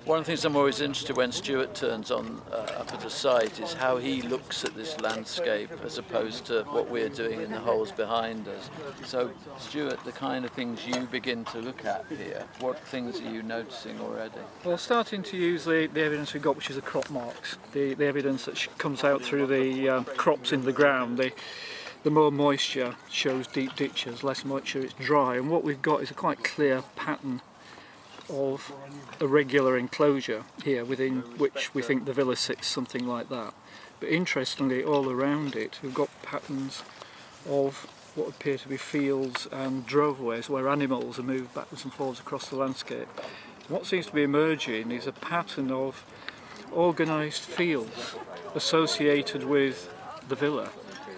One of the things I'm always interested when Stewart turns on up at the site is how he looks at this landscape as opposed to what we're doing in the holes behind us. So, Stewart, the kind of things you begin to look at here, what things are you noticing already? Well, starting to use the evidence we've got, which is the crop marks, the evidence that comes out through the crops in the ground. The more moisture shows deep ditches, less moisture it's dry, and what we've got is a quite clear pattern of a regular enclosure here within which we think the villa sits, something like that. But interestingly, all around it we've got patterns of what appear to be fields and droveways where animals are moved backwards and forwards across the landscape. What seems to be emerging is a pattern of organised fields associated with the villa,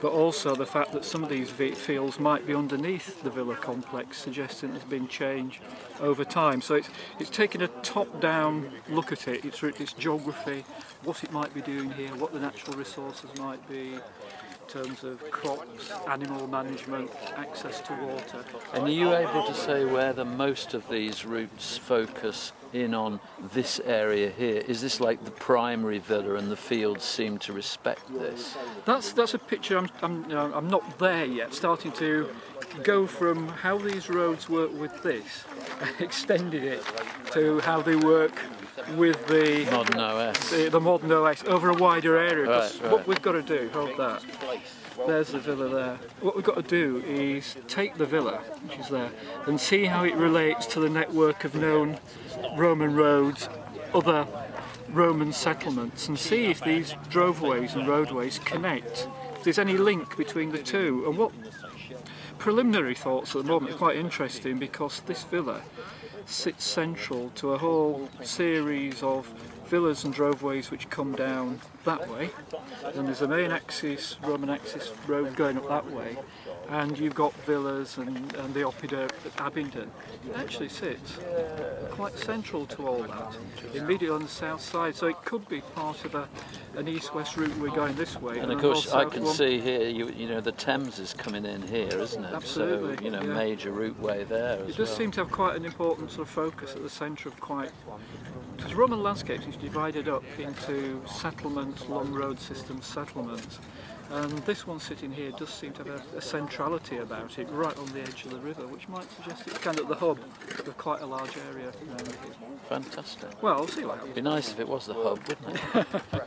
but also the fact that some of these fields might be underneath the villa complex, suggesting there's been change over time. So it's taking a top-down look at it, its geography, what it might be doing here, what the natural resources might be in terms of crops, animal management, access to water. And are you able to say where the most of these routes focus in on this area here? Is this like the primary villa and the fields seem to respect this? That's a picture I'm not there yet, starting to go from how these roads work with this, extended it to how they work with the modern OS. The modern OS over a wider area. Right. What we've got to do, hold that. There's the villa there. What we've got to do is take the villa, which is there, and see how it relates to the network of known Roman roads, other Roman settlements, and see if these droveways and roadways connect. If there's any link between the two. And what preliminary thoughts at the moment are quite interesting, because this villa sits central to a whole series of villas and droveways which come down that way, and there's a main axis, Roman axis road going up that way, and you've got villas and the Oppida at Abingdon. It actually sits quite central to all that, immediately on the south side, so it could be part of an east-west route. We're going this way. And of course I can see here, you know, the Thames is coming in here, isn't it? Absolutely. So, you know, yeah. Major routeway there as It does well. seem to have quite an important sort of focus at the centre of quite... Because Roman landscapes is divided up into settlements, long road systems, settlements, and this one sitting here does seem to have a centrality about it, right on the edge of the river, which might suggest it's kind of the hub of quite a large area around here. Fantastic. Well, we'll see what It'd happens. be nice if it was the hub, wouldn't it?